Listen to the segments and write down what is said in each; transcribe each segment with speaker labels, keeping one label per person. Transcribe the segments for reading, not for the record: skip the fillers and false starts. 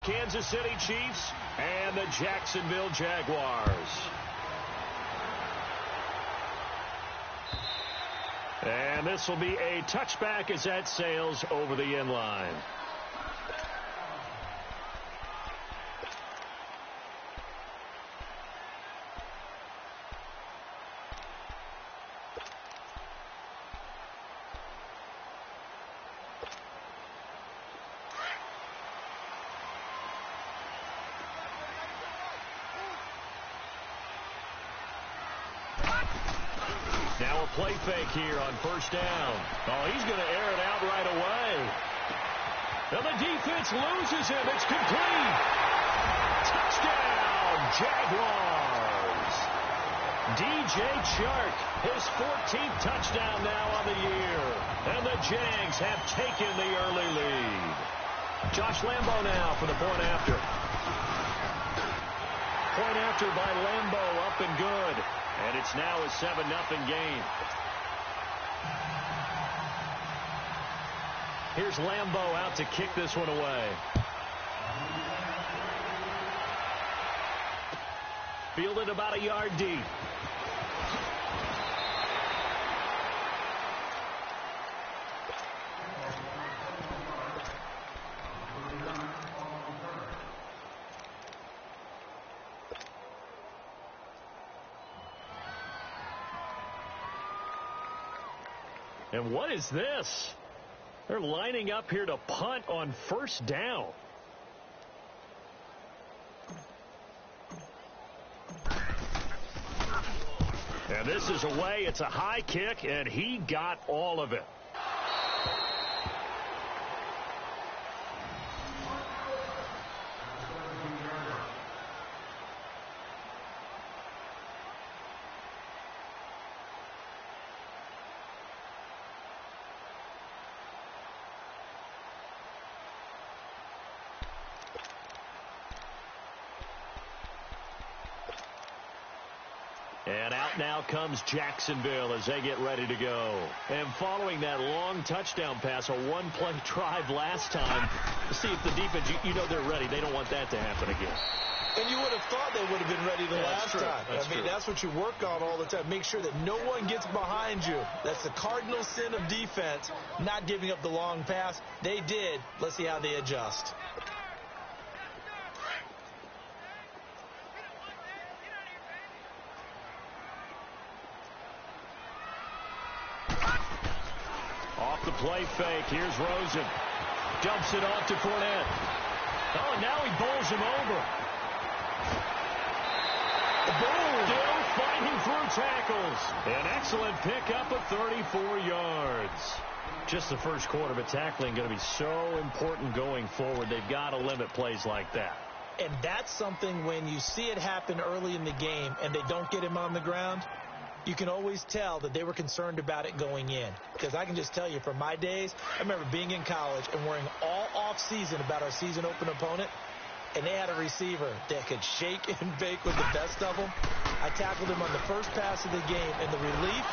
Speaker 1: Kansas City Chiefs and the Jacksonville Jaguars. And this will be a touchback as that sails over the end line. Now a play fake here on first down. Oh, he's going to air it out right away. Now the defense loses him. It's complete. Touchdown, Jaguars. DJ Chark, his 14th touchdown now on the year. And the Jags have taken the early lead. Josh Lambo now for the point after. Point after by Lambo, up and good. And it's now a 7-0 game. Here's Lambo out to kick this one away. Fielded about a yard deep. And what is this? They're lining up here to punt on first down. And this is away. It's a high kick, and he got all of it. And out now comes Jacksonville as they get ready to go. And following that long touchdown pass, a one-play drive last time, see if the defense, you know they're ready. They don't want that to happen again.
Speaker 2: And you would have thought they would have been ready the last time. I mean, that's what you work on all the time. Make sure that no one gets behind you. That's the cardinal sin of defense, not giving up the long pass. They did. Let's see how they adjust.
Speaker 1: Off the play fake, here's Rosen. Dumps it off to Fournette. Oh, and now he bowls him over. Still fighting through tackles. An excellent pickup of 34 yards. Just the first quarter, but tackling going to be so important going forward. They've got to limit plays like that.
Speaker 2: And that's something when you see it happen early in the game and they don't get him on the ground, you can always tell that they were concerned about it going in. Because I can just tell you, from my days, I remember being in college and worrying all off-season about our season open opponent, and they had a receiver that could shake and bake with the best of them. I tackled him on the first pass of the game, and the relief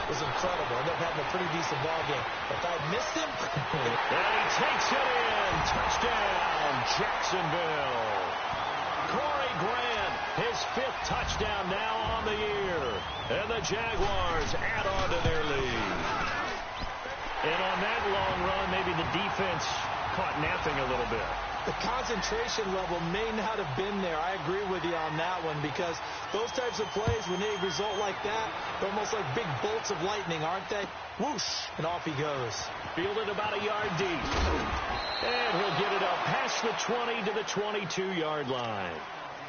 Speaker 2: was incredible. I ended up having a pretty decent ball game. But if I'd missed him...
Speaker 1: and he takes it in. Touchdown, Jacksonville. Corey Grant, his 5th touchdown now on the year. And the Jaguars add on to their lead. And on that long run, maybe the defense caught napping a little bit.
Speaker 2: The concentration level may not have been there. I agree with you on that one, because those types of plays, when they result like that, they're almost like big bolts of lightning, aren't they? Whoosh, and off he goes.
Speaker 1: Fielded about a yard deep. And he'll get it up past the 20 to the 22-yard line.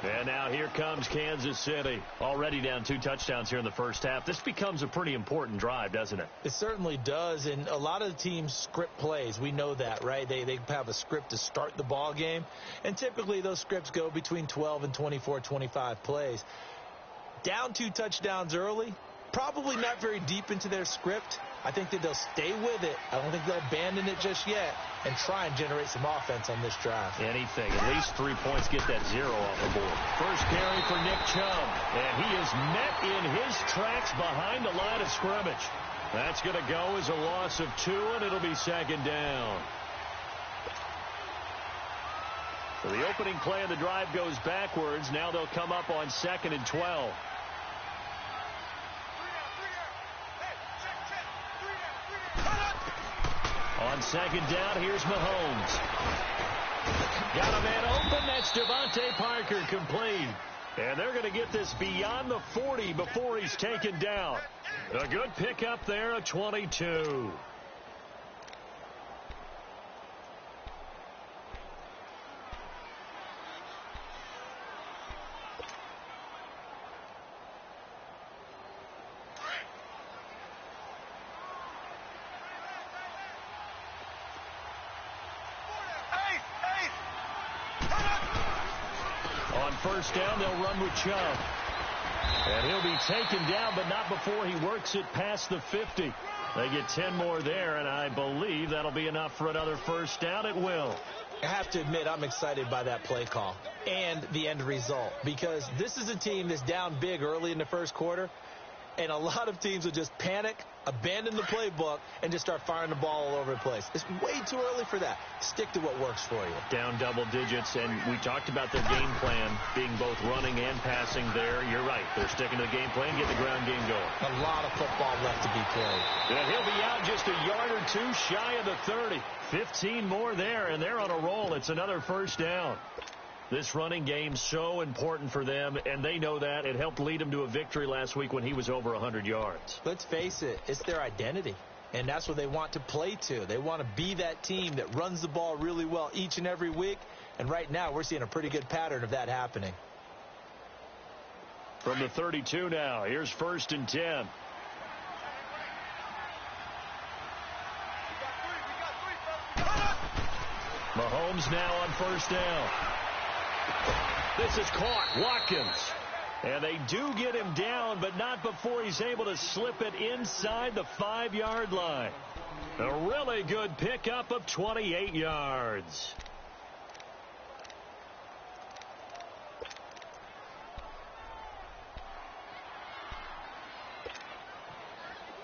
Speaker 1: And now here comes Kansas City. Already down 2 touchdowns here in the first half. This becomes a pretty important drive, doesn't it?
Speaker 2: It certainly does. And a lot of the teams script plays. We know that, right? They have a script to start the ball game. And typically those scripts go between 12 and 24, 25 plays. Down 2 touchdowns early, probably not very deep into their script. I think that they'll stay with it. I don't think they'll abandon it just yet and try and generate some offense on this drive.
Speaker 1: Anything. At least 3 points. Get that 0 off the board. First carry for Nick Chubb. And he is met in his tracks behind the line of scrimmage. That's going to go as a loss of 2, and it'll be 2nd down. So the opening play of the drive goes backwards. Now they'll come up on 2nd and 12. On 2nd down, here's Mahomes. Got a man open. That's Devontae Parker, complete. And they're going to get this beyond the 40 before he's taken down. A good pickup there, a 22. First down, they'll run with Chubb. And he'll be taken down, but not before he works it past the 50. They get 10 more there, and I believe that'll be enough for another first down. It will.
Speaker 2: I have to admit, I'm excited by that play call and the end result, because this is a team that's down big early in the first quarter, and a lot of teams will just panic, abandon the playbook, and just start firing the ball all over the place. It's way too early for that. Stick to what works for you.
Speaker 1: Down double digits, and we talked about their game plan being both running and passing there. You're right. They're sticking to the game plan, getting the ground game going.
Speaker 2: A lot of football left to be played.
Speaker 1: And he'll be out just a yard or two shy of the 30. 15 more there, and they're on a roll. It's another first down. This running game so important for them, and they know that. It helped lead them to a victory last week when he was over 100 yards.
Speaker 2: Let's face it, it's their identity, and that's what they want to play to. They want to be that team that runs the ball really well each and every week, and right now we're seeing a pretty good pattern of that happening.
Speaker 1: From the 32 now, here's 1st and 10. Mahomes now on 1st down. This is caught. Watkins. And they do get him down, but not before he's able to slip it inside the 5-yard line. A really good pickup of 28 yards.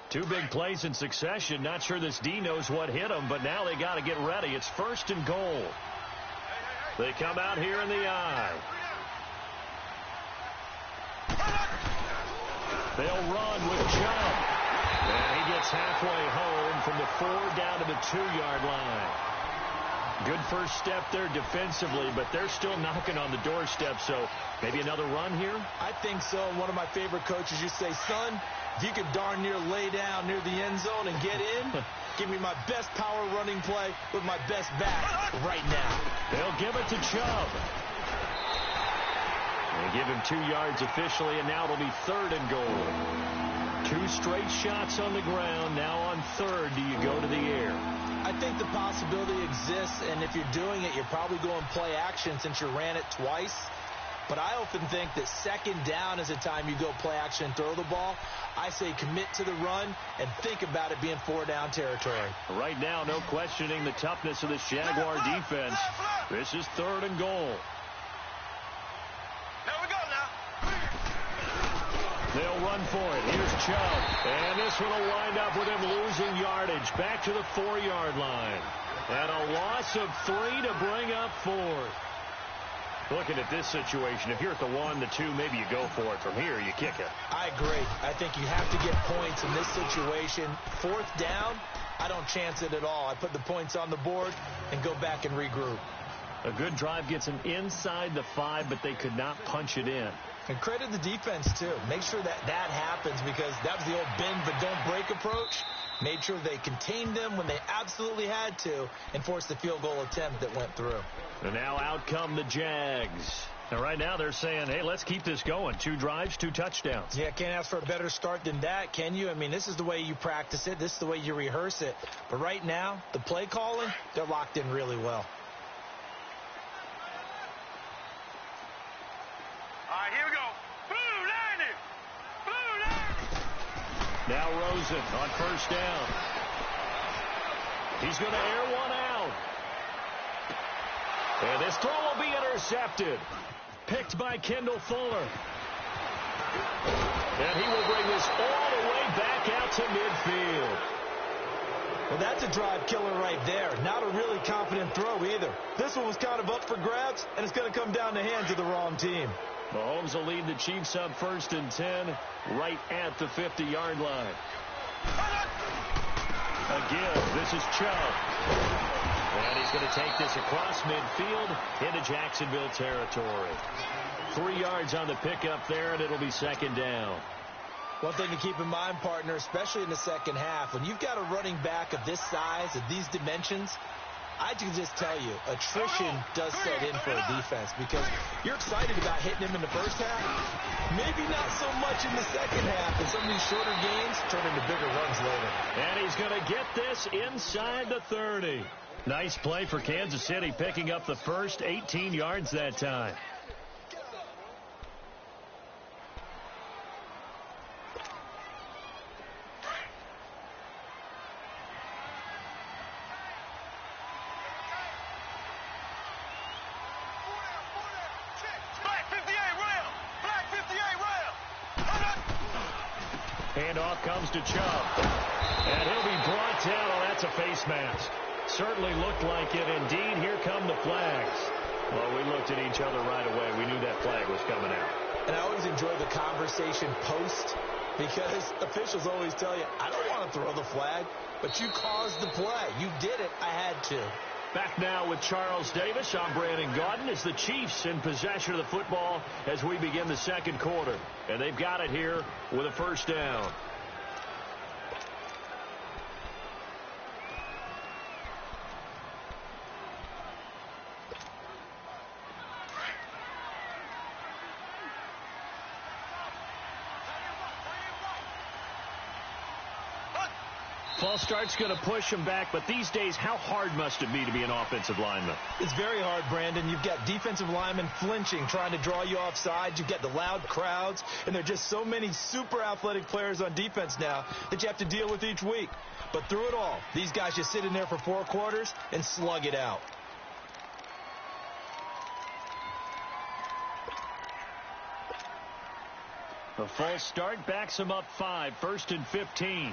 Speaker 1: Two big plays in succession. Not sure this D knows what hit him, but now they got to get ready. It's 1st and goal. They come out here in the I. They'll run with Chubb. And he gets halfway home from the 4 down to the 2-yard line. Good first step there defensively, but they're still knocking on the doorstep, so maybe another run here?
Speaker 2: I think so. And one of my favorite coaches used to say, son, if you could darn near lay down near the end zone and get in, give me my best power running play with my best back right now.
Speaker 1: They'll give it to Chubb. They give him 2 yards officially, and now it'll be 3rd and goal. 2 straight shots on the ground. Now on 3rd, do you go to the air?
Speaker 2: I think the possibility exists, and if you're doing it, you're probably going play action since you ran it twice. But I often think that 2nd down is a time you go play action and throw the ball. I say commit to the run and think about it being 4-down territory.
Speaker 1: Right now, no questioning the toughness of this Jaguar defense. This is 3rd and goal.
Speaker 3: Here we go now.
Speaker 1: They'll run for it. Here's Chubb. And this one will wind up with him losing yardage. Back to the 4-yard line. And a loss of 3 to bring up 4th. Looking at this situation, if you're at the 1, the 2, maybe you go for it. From here, you kick it.
Speaker 2: I agree. I think you have to get points in this situation. 4th down, I don't chance it at all. I put the points on the board and go back and regroup.
Speaker 1: A good drive gets them inside the 5, but they could not punch it in.
Speaker 2: And credit the defense, too. Make sure that that happens, because that was the old bend but don't break approach. Made sure they contained them when they absolutely had to and forced the field goal attempt that went through.
Speaker 1: And now out come the Jags. And right now they're saying, hey, let's keep this going. 2 drives, 2 touchdowns.
Speaker 2: Yeah, can't ask for a better start than that, can you? I mean, this is the way you practice it. This is the way you rehearse it. But right now, the play calling, they're locked in really well.
Speaker 3: All right, here we go.
Speaker 1: Now Rosen on 1st down. He's going to air one out. And this throw will be intercepted. Picked by Kendall Fuller. And he will bring this all the way back out to midfield.
Speaker 2: Well, that's a drive killer right there. Not a really confident throw either. This one was kind of up for grabs, and it's going to come down the hands of the wrong team.
Speaker 1: Mahomes will lead the Chiefs up 1st and 10 right at the 50-yard line. Again, this is Chubb. And he's going to take this across midfield into Jacksonville territory. 3 yards on the pickup there, and it'll be 2nd down.
Speaker 2: One thing to keep in mind, partner, especially in the second half, when you've got a running back of this size, of these dimensions, I can just tell you, attrition does set in for a defense because you're excited about hitting him in the first half. Maybe not so much in the second half, and some of these shorter games turn into bigger runs later.
Speaker 1: And he's going to get this inside the 30. Nice play for Kansas City, picking up the first 18 yards that time. Handoff comes to Chubb. And he'll be brought down. Oh, that's a face mask. Certainly looked like it. Indeed, here come the flags. Well, we looked at each other right away. We knew that flag was coming out.
Speaker 2: And I always enjoy the conversation post because officials always tell you, I don't want to throw the flag, but you caused the play. You did it. I had to.
Speaker 1: Back now with Charles Davis. I'm Brandon Gaudin. It's the Chiefs in possession of the football as we begin the second quarter. And they've got it here with a 1st down. False start's going to push him back, but these days, how hard must it be to be an offensive lineman?
Speaker 2: It's very hard, Brandon. You've got defensive linemen flinching, trying to draw you offside. You've got the loud crowds, and there are just so many super athletic players on defense now that you have to deal with each week. But through it all, these guys just sit in there for 4 quarters and slug it out.
Speaker 1: The false start backs him up 5, 1st and 15.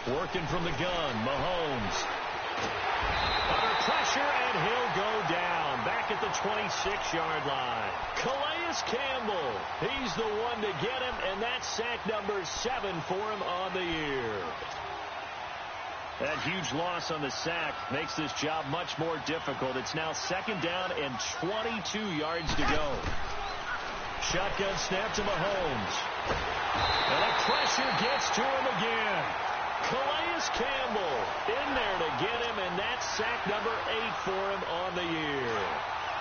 Speaker 1: Working from the gun, Mahomes. Under pressure, and he'll go down. Back at the 26-yard line. Calais Campbell, he's the one to get him, and that's sack number 7 for him on the year. That huge loss on the sack makes this job much more difficult. It's now 2nd down and 22 yards to go. Shotgun snap to Mahomes. And the pressure gets to him again. Calais Campbell in there to get him, and that's sack number 8 for him on the year.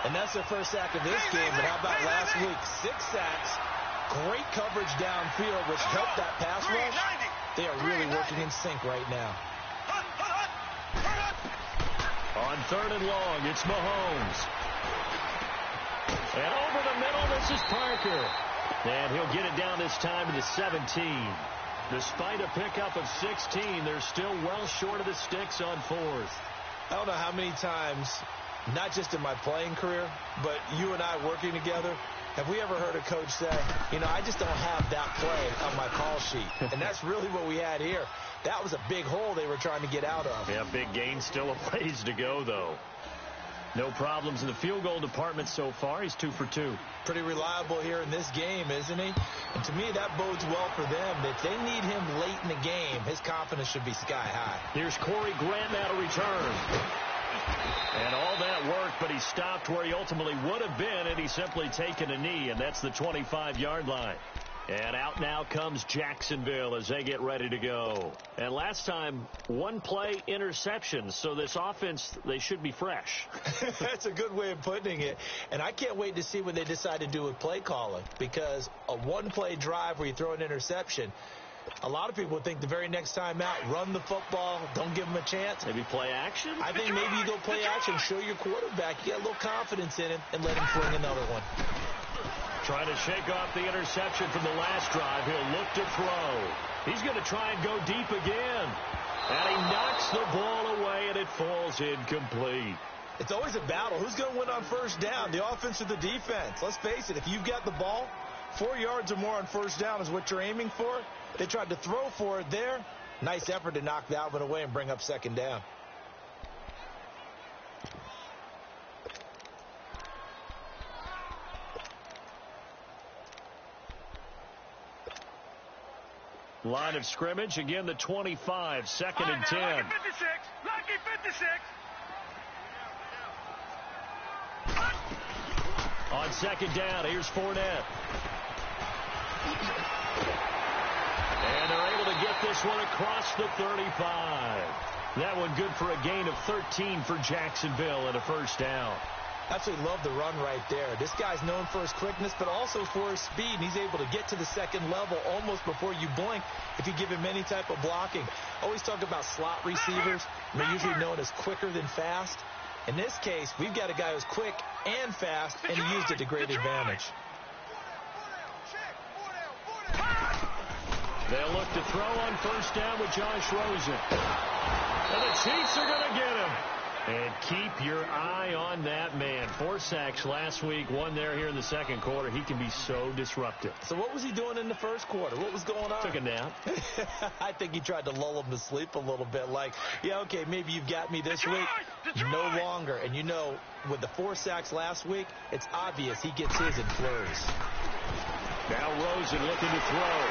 Speaker 2: And that's their first sack of this game, but how about last week? 6 sacks, great coverage downfield, which helped that pass rush. They are really working in sync right now.
Speaker 1: On 3rd and long, it's Mahomes. And over the middle, this is Parker. And he'll get it down this time to the 17. Despite a pickup of 16, they're still well short of the sticks on 4th.
Speaker 2: I don't know how many times, not just in my playing career, but you and I working together, have we ever heard a coach say, you know, I just don't have that play on my call sheet. And that's really what we had here. That was a big hole they were trying to get out of.
Speaker 1: Yeah, big gain, still a ways to go, though. No problems in the field goal department so far. He's 2 for 2.
Speaker 2: Pretty reliable here in this game, isn't he? And to me, that bodes well for them. If they need him late in the game, his confidence should be sky high.
Speaker 1: Here's Corey Grant now to return. And all that work, but he stopped where he ultimately would have been, and he's simply taken a knee, and that's the 25-yard line. And out now comes Jacksonville as they get ready to go. And last time, 1 play interception. So this offense, they should be fresh.
Speaker 2: That's a good way of putting it. And I can't wait to see what they decide to do with play calling. Because a 1-play drive where you throw an interception, a lot of people think the very next time out, run the football, don't give them a chance.
Speaker 1: Maybe play action?
Speaker 2: I think maybe you go play action, show your quarterback, you get a little confidence in him, and let him fling another one.
Speaker 1: Trying to shake off the interception from the last drive. He'll look to throw. He's going to try and go deep again. And he knocks the ball away, and it falls incomplete.
Speaker 2: It's always a battle. Who's going to win on 1st down, the offense or the defense? Let's face it, if you've got the ball, 4 yards or more on first down is what you're aiming for. They tried to throw for it there. Nice effort to knock that one away and bring up second down.
Speaker 1: Line of scrimmage, again the 25, second and 10.
Speaker 3: Lucky 56. Lucky 56.
Speaker 1: On second down, here's Fournette. And they're able to get this one across the 35. That one good for a gain of 13 for Jacksonville and a first down.
Speaker 2: Absolutely love the run right there. This guy's known for his quickness, but also for his speed. And he's able to get to the second level almost before you blink if you give him any type of blocking. Always talk about slot receivers. And they're usually known as quicker than fast. In this case, we've got a guy who's quick and fast, and he used it to great advantage.
Speaker 1: They'll look to throw on first down with Josh Rosen. And the Chiefs are going to get him. And keep your eye on that man. 4 sacks last week, 1 there here in the second quarter. He can be so disruptive.
Speaker 2: So what was he doing in the first quarter? What was going on?
Speaker 1: Took a nap.
Speaker 2: I think he tried to lull him to sleep a little bit. Like, yeah, okay, maybe you've got me this week. No longer. And you know, with the 4 sacks last week, it's obvious he gets his in flurries.
Speaker 1: Now Rosen looking to throw.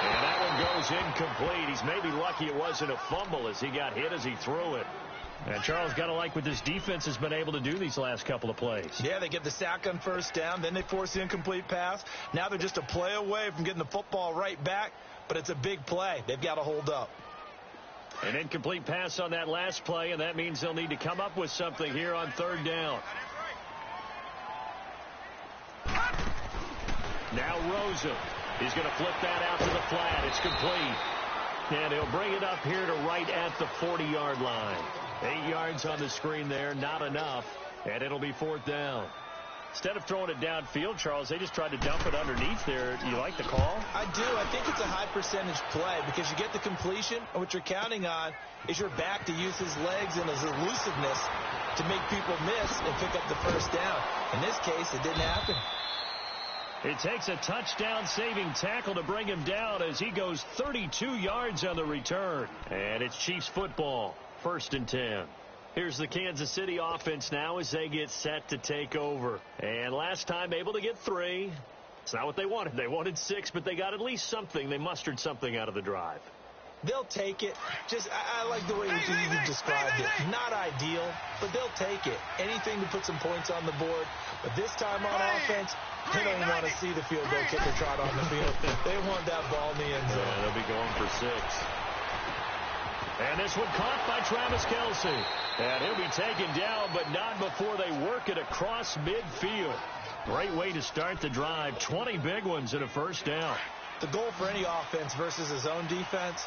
Speaker 1: And that one goes incomplete. He's maybe lucky it wasn't a fumble as he got hit as he threw it. And Charles, got to like what this defense has been able to do these last couple of plays.
Speaker 2: Yeah, they get the sack on first down. Then they force the incomplete pass. Now they're just a play away from getting the football right back. But it's a big play. They've got to hold up.
Speaker 1: An incomplete pass on that last play, and that means they'll need to come up with something here on third down. Now Rosen. He's going to flip that out to the flat. It's complete. And he'll bring it up here to right at the 40-yard line. 8 yards on the screen there, not enough. And it'll be fourth down. Instead of throwing it downfield, Charles, they just tried to dump it underneath there. You like the call?
Speaker 2: I do. I think it's a high-percentage play because you get the completion, and what you're counting on is your back to use his legs and his elusiveness to make people miss and pick up the first down. In this case, it didn't happen.
Speaker 1: It takes a touchdown-saving tackle to bring him down as he goes 32 yards on the return. And it's Chiefs football, 1st and 10. Here's the Kansas City offense now as they get set to take over. And last time able to get 3. It's not what they wanted. They wanted 6, but they got at least something. They mustered something out of the drive.
Speaker 2: They'll take it. Just, I like the way you described it. Not ideal, but they'll take it. Anything to put some points on the board. But this time on offense, they don't want to see the field goal kicker trot on the field. They want that ball in the end zone.
Speaker 1: Yeah, they'll be going for 6. And this one caught by Travis Kelce. And he'll be taken down, but not before they work it across midfield. Great way to start the drive. 20 big ones and a first down.
Speaker 2: The goal for any offense versus his own defense,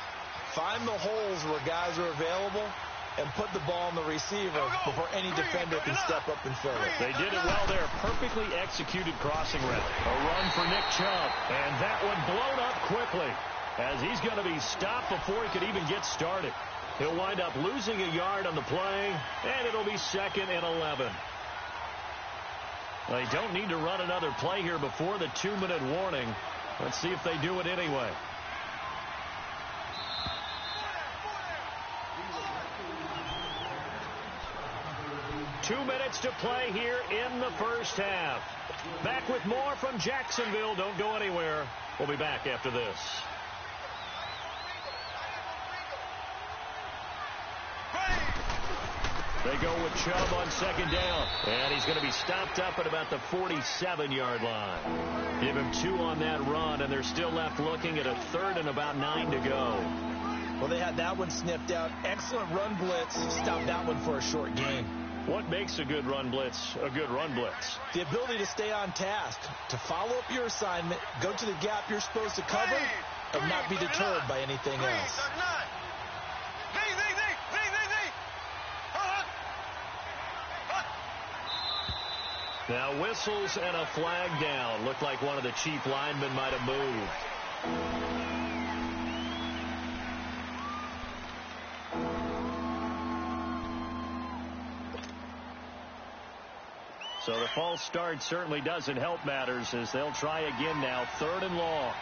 Speaker 2: find the holes where guys are available and put the ball on the receiver before any defender can step up and fill it.
Speaker 1: They did it well there. Perfectly executed crossing route. A run for Nick Chubb. And that one blown up quickly as he's going to be stopped before he could even get started. He'll wind up losing a yard on the play, and it'll be 2nd and 11. They don't need to run another play here before the 2-minute warning. Let's see if they do it anyway. Two minutes to play here in the first half. Back with more from Jacksonville. Don't go anywhere. We'll be back after this. They go with Chubb on second down. And he's going to be stopped up at about the 47-yard line. Give him 2 on that run, and they're still left looking at a 3rd and about 9 to go.
Speaker 2: Well, they had that one snipped out. Excellent run blitz. Stopped that one for a short gain.
Speaker 1: What makes a good run blitz a good run blitz?
Speaker 2: The ability to stay on task, to follow up your assignment, go to the gap you're supposed to cover, and not be deterred by anything else.
Speaker 1: Now whistles and a flag down. Looked like one of the Chief linemen might have moved. So the false start certainly doesn't help matters as they'll try again now. 3rd and long.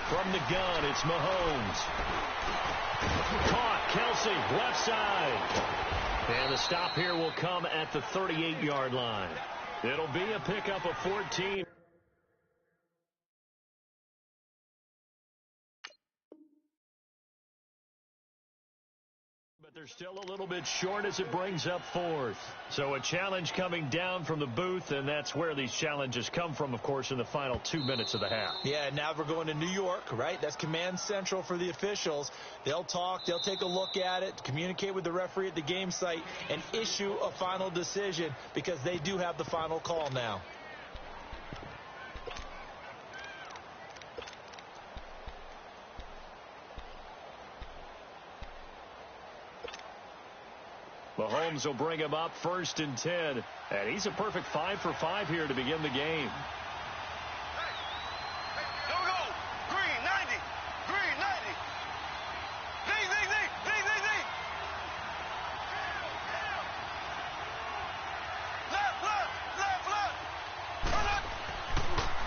Speaker 1: From the gun, it's Mahomes. Caught, Kelsey, left side. And the stop here will come at the 38-yard line. It'll be a pickup of 14. But they're still a little bit short as it brings up 4th. So a challenge coming down from the booth, and that's where these challenges come from, of course, in the final 2 minutes of the half.
Speaker 2: Yeah, now we're going to New York, right? That's command central for the officials. They'll talk, they'll take a look at it, communicate with the referee at the game site, and issue a final decision because they do have the final call now.
Speaker 1: Mahomes will bring him up 1st and 10. And he's a perfect 5 for 5 here to begin the game.
Speaker 3: Go, go. Green, 90. Green, 90. Zing, zing, zing. Zing, zing, zing. Left, left, left, left. Left.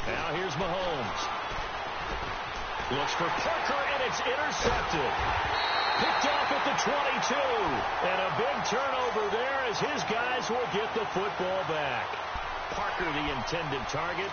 Speaker 1: Now here's Mahomes. Looks for Parker, and it's intercepted. Picked off at the 22. And a big turnover there as his guys will get the football back. Parker, the intended target.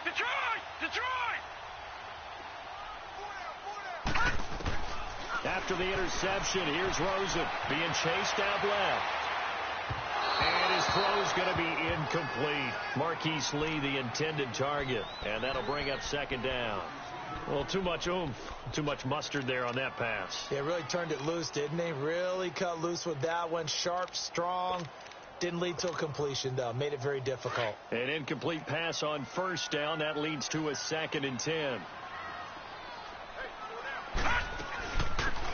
Speaker 3: Detroit! Detroit!
Speaker 1: After the interception, here's Rosen being chased out left. And his throw's going to be incomplete. Marquise Lee, the intended target. And that'll bring up 2nd down. Well, too much oomph, too much mustard there on that pass.
Speaker 2: Yeah, really turned it loose, didn't he? Really cut loose with that one. Sharp, strong. Didn't lead to a completion, though. Made it very difficult.
Speaker 1: An incomplete pass on 1st down. That leads to a 2nd and 10.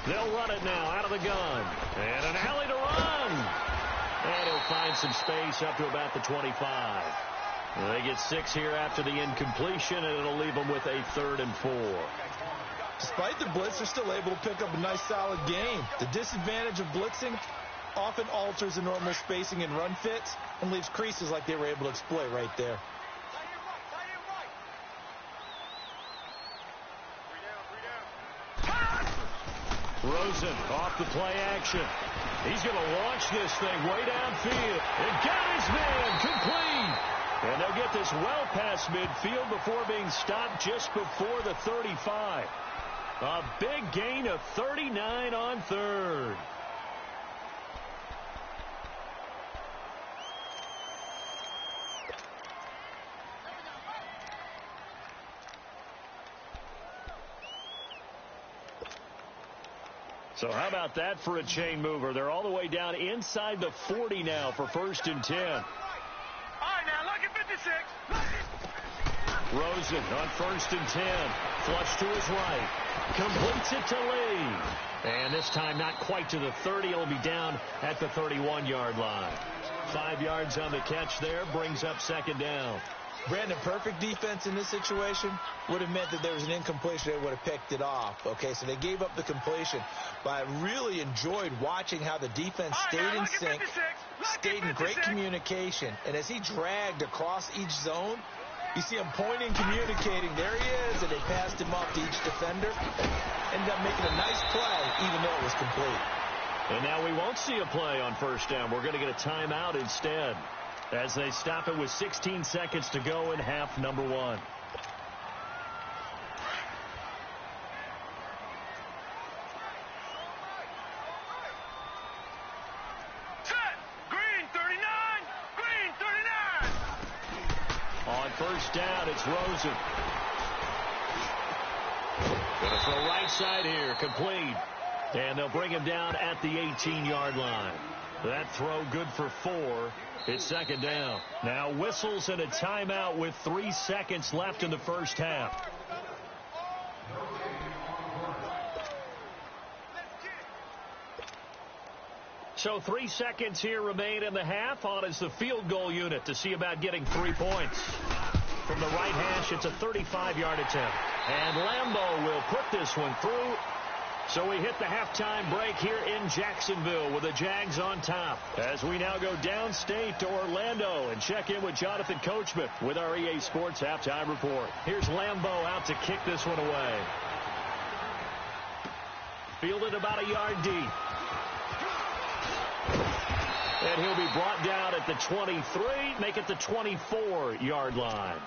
Speaker 1: They'll run it now out of the gun. And an alley to run. And he'll find some space up to about the 25. They get 6 here after the incompletion, and it'll leave them with a 3rd and 4.
Speaker 2: Despite the blitz, they're still able to pick up a nice, solid game. The disadvantage of blitzing often alters the normal spacing and run fits and leaves creases like they were able to exploit right there.
Speaker 1: Rosen off the play action. He's going to launch this thing way downfield. And got his man complete. And they'll get this well past midfield before being stopped just before the 35. A big gain of 39 on 3rd. So how about that for a chain mover? They're all the way down inside the 40 now for 1st and 10.
Speaker 3: All right, now, lucky 56.
Speaker 1: Rosen on 1st and 10. Flush to his right. Completes it to Lee. And this time not quite to the 30. It'll be down at the 31-yard line. 5 yards on the catch there. Brings up 2nd down.
Speaker 2: Brandon, perfect defense in this situation would have meant that there was an incompletion. They would have picked it off. Okay, so they gave up the completion. But I really enjoyed watching how the defense stayed in sync, stayed in great communication. And as he dragged across each zone, you see him pointing, communicating. There he is, and they passed him off to each defender. Ended up making a nice play, even though it was complete.
Speaker 1: And now we won't see a play on 1st down. We're going to get a timeout instead, as they stop it with 16 seconds to go in half number 1.
Speaker 3: Set. Green, 39. Green, 39.
Speaker 1: On 1st down, it's Rosen. Going to throw right side here, complete. And they'll bring him down at the 18-yard line. That throw good for 4. It's second down. Now whistles and a timeout with 3 seconds left in the first half. So 3 seconds here remain in the half. On is the field goal unit to see about getting 3 points. From the right hash, it's a 35-yard attempt. And Lambeau will put this one through. So we hit the halftime break here in Jacksonville with the Jags on top. As we now go downstate to Orlando and check in with Jonathan Coachman with our EA Sports Halftime Report. Here's Lambeau out to kick this one away. Fielded about a yard deep. And he'll be brought down at the 23, make it the 24-yard line.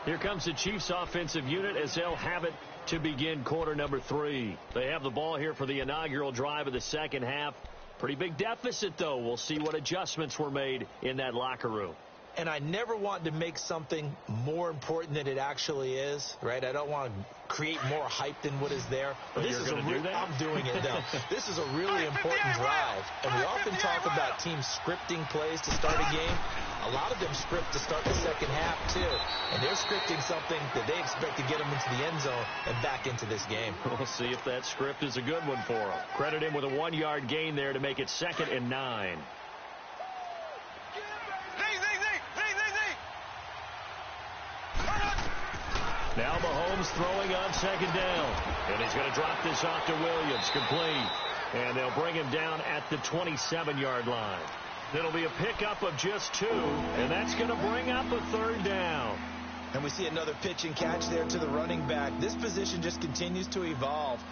Speaker 1: Here comes the Chiefs offensive unit as they'll have it to begin quarter number 3. They have the ball here for the inaugural drive of the second half. Pretty big deficit, though. We'll see what adjustments were made in that locker room.
Speaker 2: And I never want to make something more important than it actually is, right? I don't want to create more hype than what is there. But this is I'm doing it now. This is a really important drive. And we often talk about teams scripting plays to start a game. A lot of them script to start the second half, too. And they're scripting something that they expect to get them into the end zone and back into this game.
Speaker 1: We'll see if that script is a good one for them. Credit him with a 1-yard gain there to make it 2nd and 9. Now Mahomes throwing on second down. And he's going to drop this off to Williams. Complete. And they'll bring him down at the 27-yard line. It'll be a pickup of just 2. And that's going to bring up a 3rd down.
Speaker 2: And we see another pitch and catch there to the running back. This position just continues to evolve.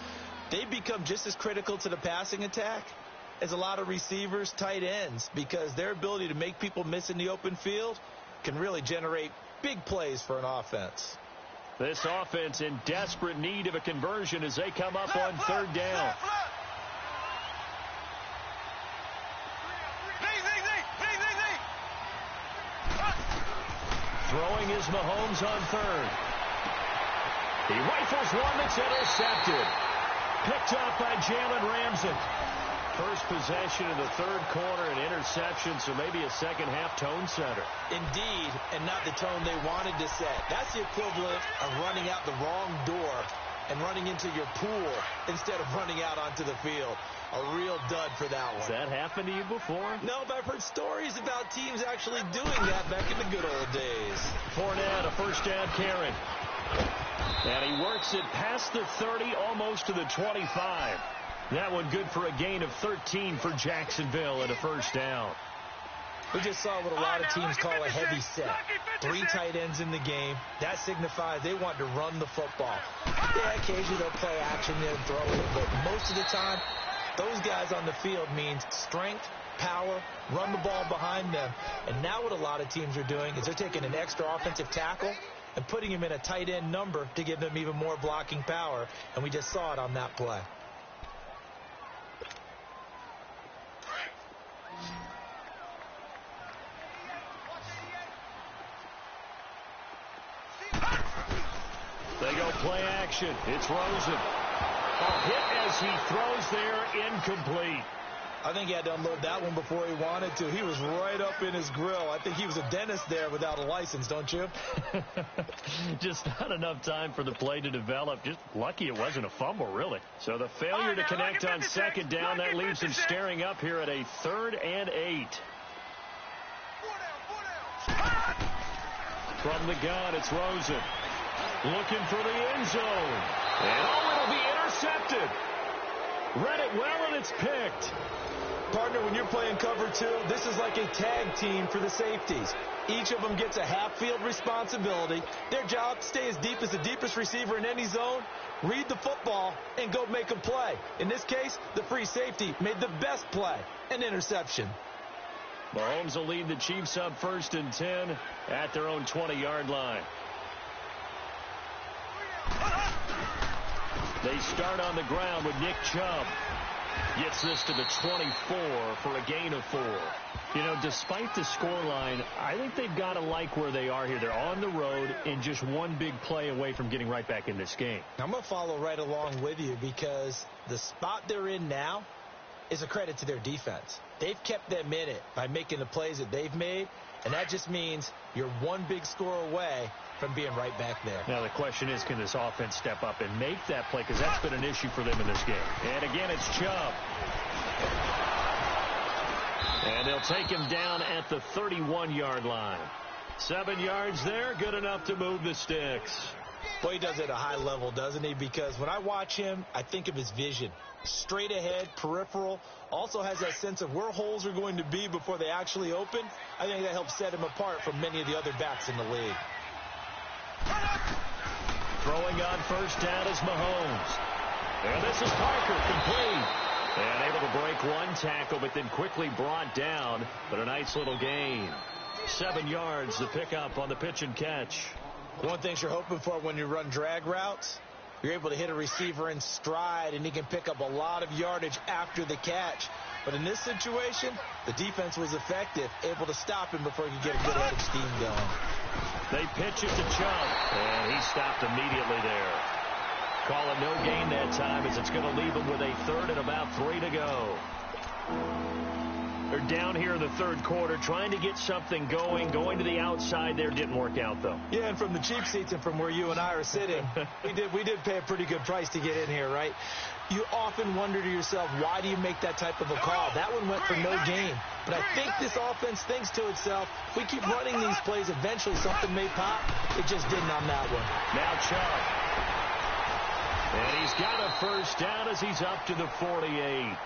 Speaker 2: They become just as critical to the passing attack as a lot of receivers, tight ends, because their ability to make people miss in the open field can really generate big plays for an offense.
Speaker 1: This offense in desperate need of a conversion as they come up on 3rd down. Throwing is Mahomes on 3rd. He rifles one that's intercepted. Picked up by Jalen Ramsey. First possession in the 3rd quarter, an interception, so maybe a second-half tone setter.
Speaker 2: Indeed, and not the tone they wanted to set. That's the equivalent of running out the wrong door and running into your pool instead of running out onto the field. A real dud for that one.
Speaker 1: Has that happened to you before?
Speaker 2: No, but I've heard stories about teams actually doing that back in the good old days.
Speaker 1: Fournette, a first down carry. And he works it past the 30, almost to the 25. That one good for a gain of 13 for Jacksonville and a first down.
Speaker 2: We just saw what a lot of teams call a heavy set. 3 tight ends in the game. That signifies they want to run the football. Yeah, occasionally they'll play action there and throw it, but most of the time, those guys on the field means strength, power, run the ball behind them. And now what a lot of teams are doing is they're taking an extra offensive tackle and putting him in a tight end number to give them even more blocking power. And we just saw it on that play.
Speaker 1: They go play action. It's Rosen. A hit as he throws there, incomplete.
Speaker 2: I think he had to unload that one before he wanted to. He was right up in his grill. I think he was a dentist there without a license, don't you?
Speaker 1: Just not enough time for the play to develop. Just lucky it wasn't a fumble, really. So the failure to connect on second down, that leaves him staring up here at a 3rd and 8. From the gun, it's Rosen. Looking for the end zone. And it'll be intercepted. Read it well, and it's picked.
Speaker 2: Partner, when you're playing cover 2, this is like a tag team for the safeties. Each of them gets a half-field responsibility. Their job, stay as deep as the deepest receiver in any zone, read the football, and go make a play. In this case, the free safety made the best play, an interception.
Speaker 1: Mahomes will lead the Chiefs up 1st and 10 at their own 20-yard line. They start on the ground with Nick Chubb. Gets this to the 24 for a gain of 4. You know, despite the scoreline, I think they've got to like where they are here. They're on the road and just one big play away from getting right back in this game.
Speaker 2: I'm going to follow right along with you because the spot they're in now, is a credit to their defense. They've kept them in it by making the plays that they've made, and that just means you're one big score away from being right back there.
Speaker 1: Now the question is, can this offense step up and make that play? Because that's been an issue for them in this game. And again, it's Chubb. And they'll take him down at the 31-yard line. 7 yards there, good enough to move the sticks.
Speaker 2: Boy, he does it at a high level, doesn't he? Because when I watch him, I think of his vision. Straight ahead, peripheral, also has that sense of where holes are going to be before they actually open. I think that helps set him apart from many of the other backs in the league.
Speaker 1: Throwing on first down is Mahomes. And this is Parker, complete. And able to break one tackle, but then quickly brought down. But a nice little gain. 7 yards to pick up on the pitch and catch.
Speaker 2: One thing you're hoping for when you run drag routes, you're able to hit a receiver in stride, and he can pick up a lot of yardage after the catch. But in this situation, the defense was effective, able to stop him before he could get a good head of steam going.
Speaker 1: They pitch it to Chubb, and he stopped immediately there. Call it no gain that time, as it's going to leave him with a third and about 3 to go. They're down here in the third quarter, trying to get something going to the outside there. Didn't work out, though.
Speaker 2: Yeah, and from the cheap seats and from where you and I are sitting, we did pay a pretty good price to get in here, right? You often wonder to yourself, why do you make that type of a call? That one went for no gain. But I think this offense thinks to itself, we keep running these plays, eventually something may pop. It just didn't on that one.
Speaker 1: Now Chubb. And he's got a first down as he's up to the 48.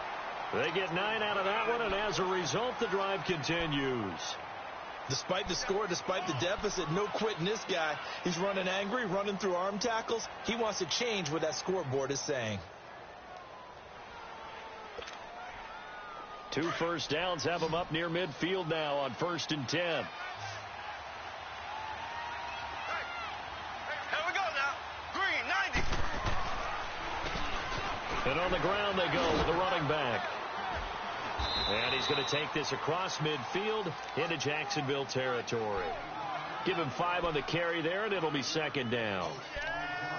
Speaker 1: They get 9 out of that one, and as a result, the drive continues.
Speaker 2: Despite the score, despite the deficit, no quitting this guy. He's running angry, running through arm tackles. He wants to change what that scoreboard is saying.
Speaker 1: 2 first downs have him up near midfield now on 1st and 10.
Speaker 3: Here we go now. Green, 90.
Speaker 1: And on the ground they go with the running back. And he's going to take this across midfield into Jacksonville territory. Give him 5 on the carry there, and it'll be 2nd down.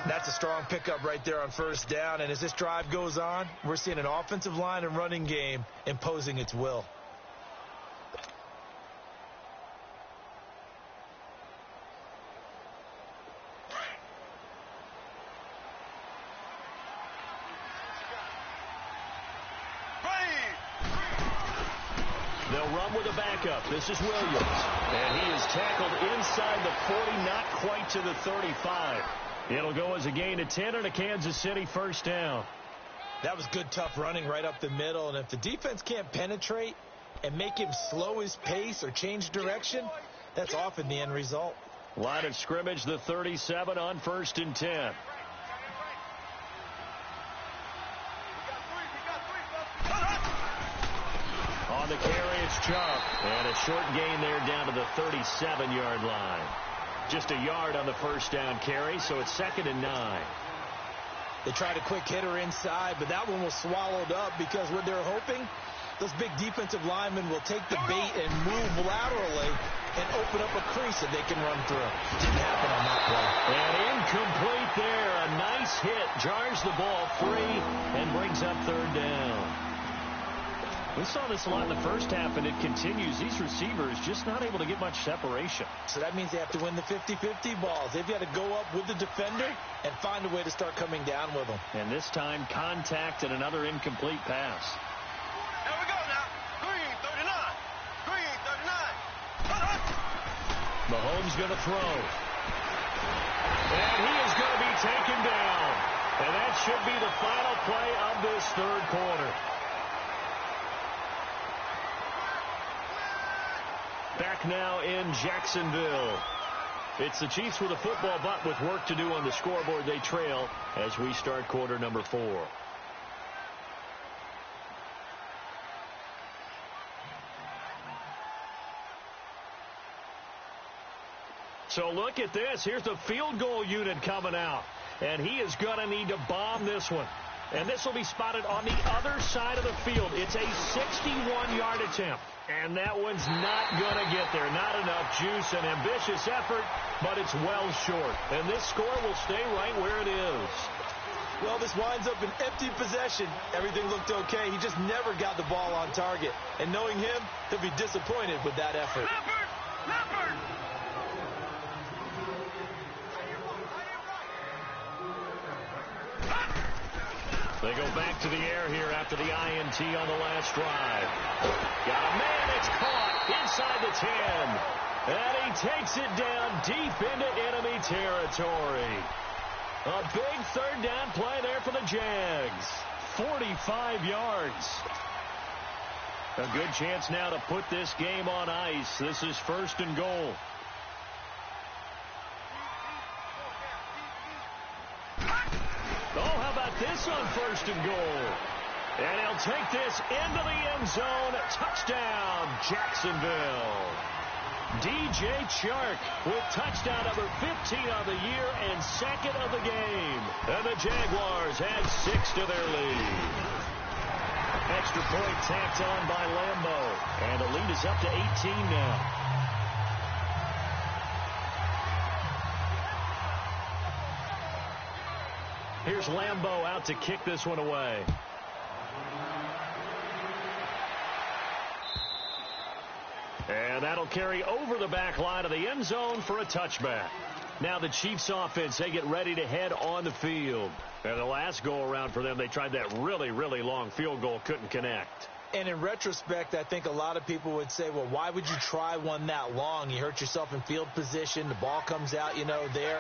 Speaker 2: That's a strong pickup right there on 1st down. And as this drive goes on, we're seeing an offensive line and running game imposing its will.
Speaker 1: They'll run with a backup. This is Williams. And he is tackled inside the 40, not quite to the 35. It'll go as a gain of 10 and a Kansas City 1st down.
Speaker 2: That was good, tough running right up the middle. And if the defense can't penetrate and make him slow his pace or change direction, that's often the end result.
Speaker 1: Line of scrimmage, the 37 on 1st and 10. On the carry, it's Chubb. And a short gain there down to the 37-yard line. Just a yard on the 1st down carry, so it's 2nd and 9.
Speaker 2: They tried a quick hitter inside, but that one was swallowed up because what they're hoping, those big defensive linemen will take the bait and move laterally and open up a crease that they can run through. Didn't happen on that play.
Speaker 1: And incomplete there. A nice hit. Jars the ball free and brings up 3rd down. We saw this a lot in the first half, and it continues. These receivers just not able to get much separation.
Speaker 2: So that means they have to win the 50-50 balls. They've got to go up with the defender and find a way to start coming down with them.
Speaker 1: And this time, contact and another incomplete pass.
Speaker 3: Here we go now. Green, 39. Green, 39.
Speaker 1: Mahomes going to throw. And he is going to be taken down. And that should be the final play of this 3rd quarter. Back now in Jacksonville. It's the Chiefs with a football, but with work to do on the scoreboard. They trail as we start quarter number 4. So look at this. Here's the field goal unit coming out. And he is going to need to bomb this one. And this will be spotted on the other side of the field. It's a 61-yard attempt. And that one's not going to get there. Not enough juice and ambitious effort, but it's well short. And this score will stay right where it is.
Speaker 2: Well, this winds up an empty possession. Everything looked okay. He just never got the ball on target. And knowing him, he'll be disappointed with that effort.
Speaker 3: Leopard!
Speaker 1: They go back to the air here after the INT on the last drive. Got a man, it's caught inside the 10. And he takes it down deep into enemy territory. A big third down play there for the Jags. 45 yards. A good chance now to put this game on ice. This is 1st and goal. Oh, how about this on 1st and goal? And he'll take this into the end zone. Touchdown, Jacksonville. DJ Chark with touchdown number 15 of the year and 2nd of the game. And the Jaguars add 6 to their lead. Extra point tacked on by Lambo. And the lead is up to 18 now. Here's Lambo out to kick this one away. And that'll carry over the back line of the end zone for a touchback. Now the Chiefs offense, they get ready to head on the field. And the last go-around for them, they tried that really, really long field goal, couldn't connect.
Speaker 2: And in retrospect, I think a lot of people would say, well, why would you try one that long? You hurt yourself in field position. The ball comes out, there.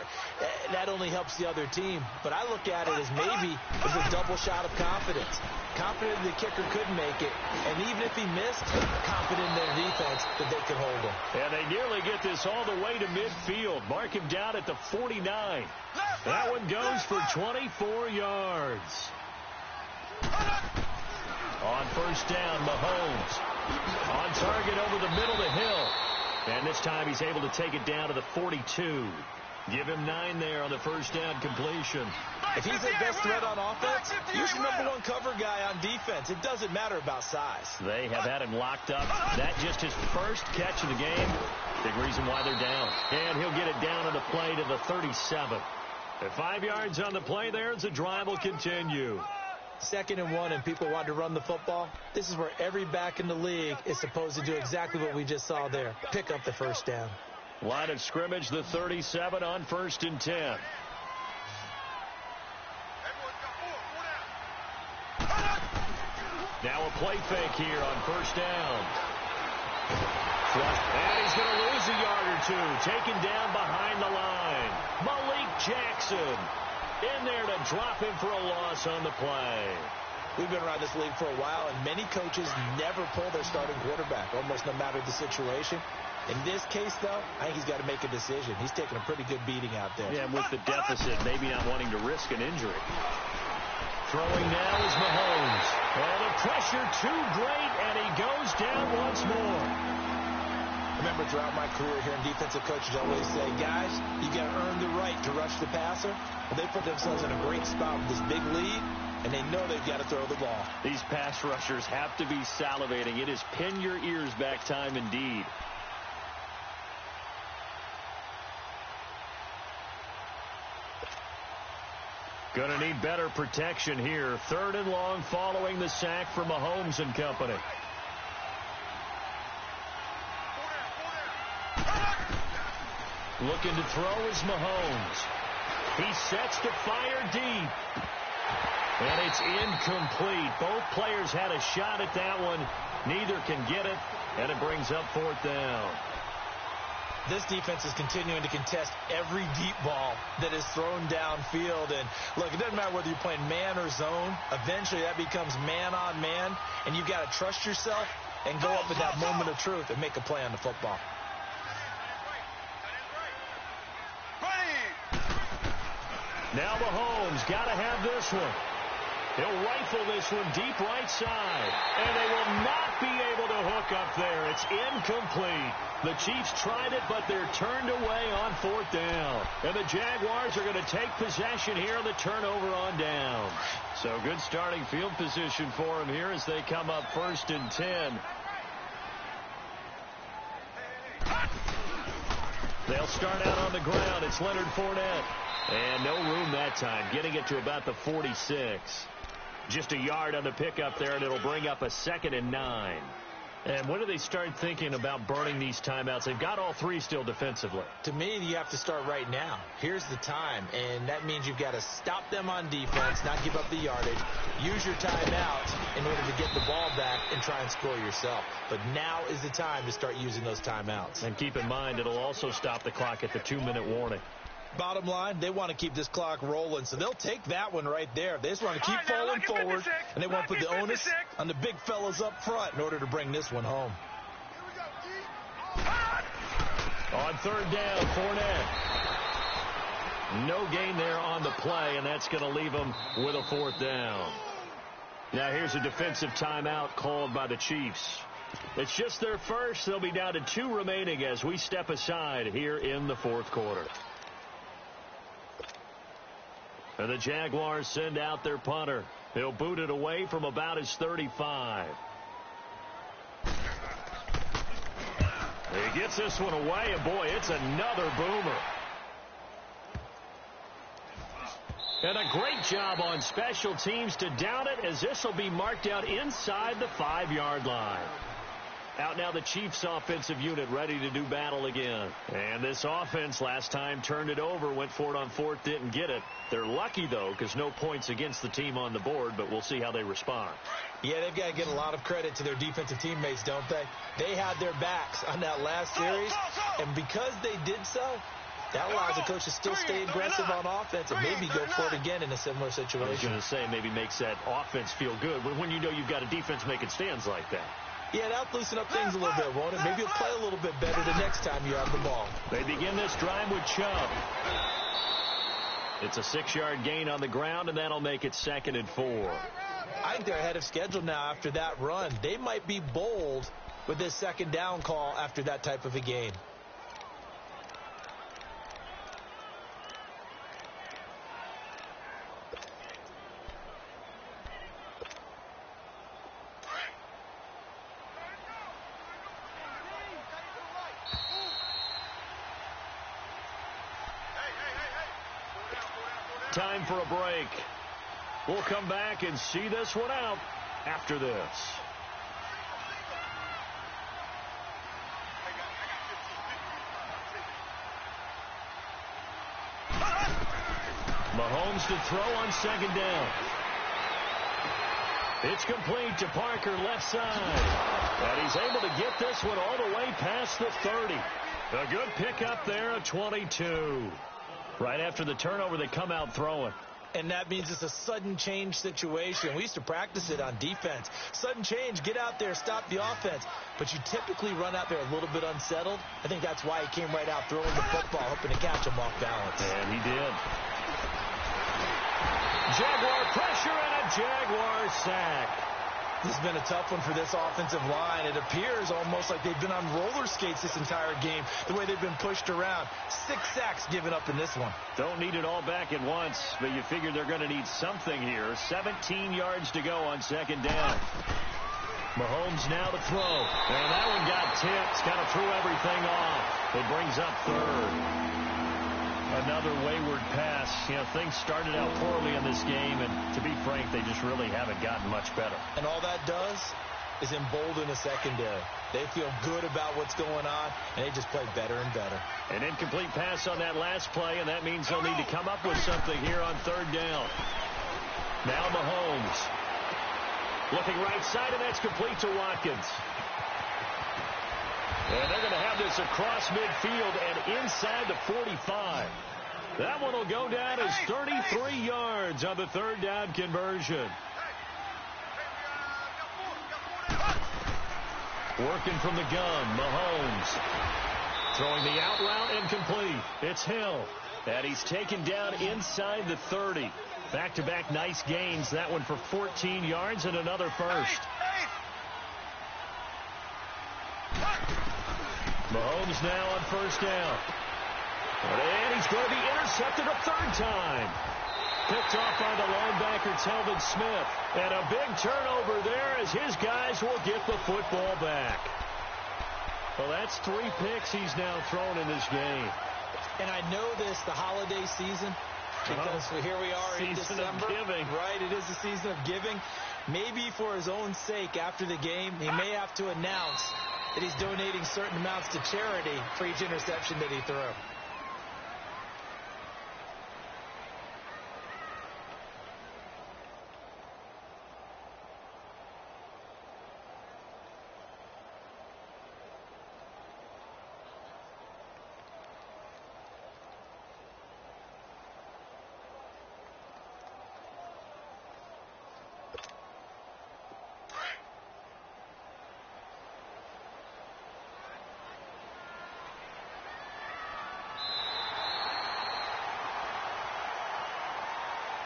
Speaker 2: That only helps the other team. But I look at it as maybe it's a double shot of confidence. Confident the kicker could make it. And even if he missed, confident in their defense that they could hold him.
Speaker 1: And they nearly get this all the way to midfield. Mark him down at the 49. That one goes for 24 yards. On 1st down, Mahomes on target over the middle of the hill. And this time he's able to take it down to the 42. Give him 9 there on the 1st down completion.
Speaker 2: If he's the best threat on offense, he's your #1 cover guy on defense. It doesn't matter about size.
Speaker 1: They have had him locked up. That just his first catch of the game. Big reason why they're down. And he'll get it down on the play to the 37. At 5 yards on the play there as the drive will continue.
Speaker 2: 2nd and 1 and people want to run the football. This is where every back in the league is supposed to do exactly what we just saw there. Pick up the 1st down.
Speaker 1: Line of scrimmage, the 37 on 1st and 10. Now a play fake here on 1st down. And he's going to lose a yard or two. Taken down behind the line. Malik Jackson in there to drop him for a loss on the play.
Speaker 2: We've been around this league for a while, and many coaches never pull their starting quarterback, almost no matter the situation. In this case, though, I think he's got to make a decision. He's taking a pretty good beating out there.
Speaker 1: Yeah, and with the deficit, maybe not wanting to risk an injury. Throwing now is Mahomes. And the pressure too great, and he goes down once more.
Speaker 2: I remember throughout my career here in defensive coaches always say, guys, you got to earn the right to rush the passer. Well, they put themselves in a great spot with this big lead, and they know they've got to throw the ball.
Speaker 1: These pass rushers have to be salivating. It is pin your ears back time indeed. Going to need better protection here. 3rd and long following the sack for Mahomes and company. Looking to throw is Mahomes. He sets to fire deep. And it's incomplete. Both players had a shot at that one. Neither can get it. And it brings up 4th down.
Speaker 2: This defense is continuing to contest every deep ball that is thrown downfield. And, look, it doesn't matter whether you're playing man or zone. Eventually, that becomes man on man. And you've got to trust yourself and go up at that moment of truth and make a play on the football.
Speaker 1: Now Mahomes got to have this one. He'll rifle this one deep right side. And they will not be able to hook up there. It's incomplete. The Chiefs tried it, but they're turned away on 4th down. And the Jaguars are going to take possession here on the turnover on down. So good starting field position for them here as they come up 1st and 10. They'll start out on the ground. It's Leonard Fournette. And no room that time, getting it to about the 46. Just a yard on the pickup there, and it'll bring up a 2nd and 9. And when do they start thinking about burning these timeouts? They've got all three still defensively.
Speaker 2: To me, you have to start right now. Here's the time, and that means you've got to stop them on defense, not give up the yardage, use your timeouts in order to get the ball back and try and score yourself. But now is the time to start using those timeouts.
Speaker 1: And keep in mind, it'll also stop the clock at the 2-minute warning.
Speaker 2: Bottom line, they want to keep this clock rolling, so they'll take that one right there. They just want to keep falling forward, and they want to put the onus on the big fellas up front in order to bring this one home.
Speaker 1: On 3rd down, Fournette. No gain there on the play, and that's going to leave them with a 4th down. Now here's a defensive timeout called by the Chiefs. It's just their first. They'll be down to 2 remaining as we step aside here in the 4th quarter. And the Jaguars send out their punter. He'll boot it away from about his 35. He gets this one away, and boy, it's another boomer. And a great job on special teams to down it, as this will be marked out inside the 5-yard line. Out now the Chiefs offensive unit ready to do battle again. And this offense last time turned it over, went for it on 4th, didn't get it. They're lucky, though, because no points against the team on the board, but we'll see how they respond.
Speaker 2: Yeah, they've got to get a lot of credit to their defensive teammates, don't they? They had their backs on that last series, and because they did so, that allows the coach to still stay aggressive on offense and maybe go for it again in a similar situation.
Speaker 1: I was going to say, maybe makes that offense feel good when you know you've got a defense making stands like that.
Speaker 2: Yeah, that'll loosen up things a little bit, won't it? Maybe you'll play a little bit better the next time you have the ball.
Speaker 1: They begin this drive with Chubb. It's a 6-yard gain on the ground, and that'll make it 2nd and 4.
Speaker 2: I think they're ahead of schedule now after that run. They might be bold with this 2nd down call after that type of a gain.
Speaker 1: Time for a break. We'll come back and see this one out after this. Mahomes to throw on 2nd down. It's complete to Parker, left side. And he's able to get this one all the way past the 30. A good pickup there at 22. Right after the turnover, they come out throwing.
Speaker 2: And that means it's a sudden change situation. We used to practice it on defense. Sudden change, get out there, stop the offense. But you typically run out there a little bit unsettled. I think that's why he came right out throwing the football, hoping to catch him off balance.
Speaker 1: And he did. Jaguar pressure and a Jaguar sack.
Speaker 2: This has been a tough one for this offensive line. It appears almost like they've been on roller skates this entire game, the way they've been pushed around. 6 sacks given up in this one.
Speaker 1: Don't need it all back at once, but you figure they're going to need something here. 17 yards to go on 2nd down. Mahomes now to throw. And that one got tipped. Kind of threw everything off. It brings up 3rd. Another wayward pass. You know, things started out poorly in this game, and to be frank, they just really haven't gotten much better.
Speaker 2: And all that does is embolden the secondary. They feel good about what's going on, and they just play better and better.
Speaker 1: An incomplete pass on that last play, and that means they'll need to come up with something here on 3rd down. Now Mahomes. Looking right side, and that's complete to Watkins. And they're going to have this across midfield and inside the 45. That one will go down as 33 yards on the 3rd down conversion. Working from the gun, Mahomes. Throwing the out route incomplete. It's Hill. And he's taken down inside the 30. Back-to-back nice gains. That one for 14 yards and another first. Mahomes now on 1st down. And he's going to be intercepted a 3rd time. Picked off by the linebacker, Telvin Smith. And a big turnover there as his guys will get the football back. Well, that's 3 picks he's now thrown in this game.
Speaker 2: And I know this, the holiday season, because here we are in December.
Speaker 1: Season of giving.
Speaker 2: Right, it is the season of giving. Maybe for his own sake, after the game, he may have to announce that he's donating certain amounts to charity for each interception that he threw.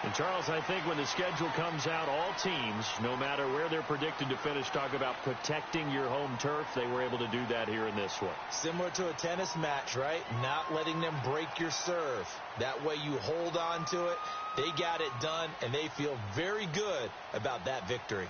Speaker 1: And Charles, I think when the schedule comes out, all teams, no matter where they're predicted to finish, talk about protecting your home turf. They were able to do that here in this one.
Speaker 2: Similar to a tennis match, right? Not letting them break your serve. That way you hold on to it. They got it done, and they feel very good about that victory.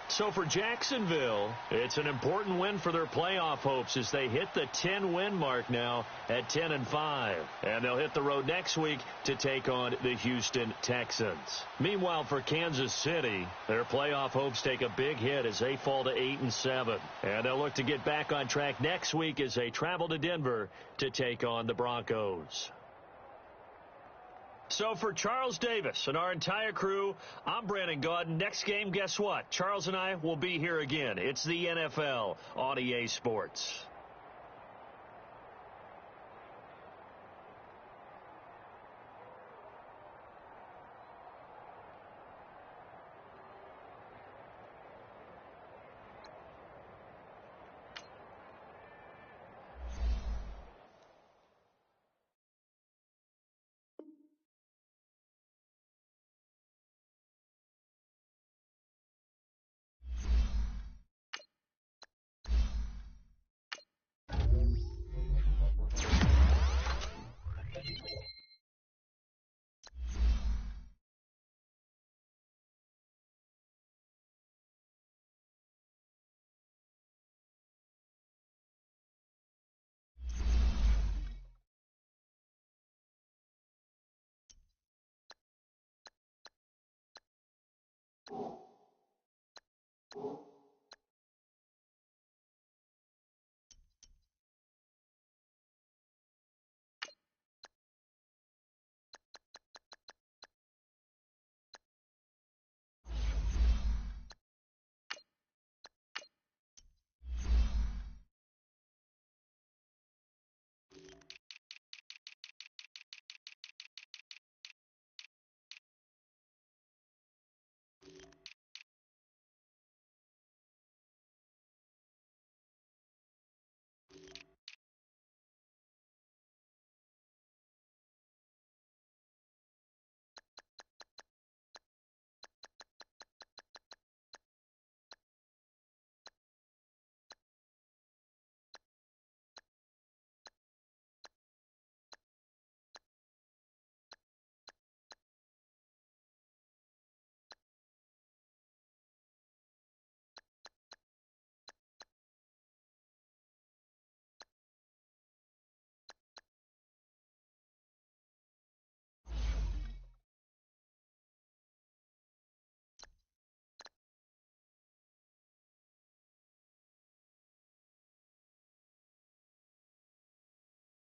Speaker 1: So for Jacksonville, it's an important win for their playoff hopes as they hit the 10-win mark now at 10-5. And they'll hit the road next week to take on the Houston Texans. Meanwhile, for Kansas City, their playoff hopes take a big hit as they fall to 8-7. And they'll look to get back on track next week as they travel to Denver to take on the Broncos. So for Charles Davis and our entire crew, I'm Brandon Gaudin. Next game, guess what? Charles and I will be here again. It's the NFL on EA Sports.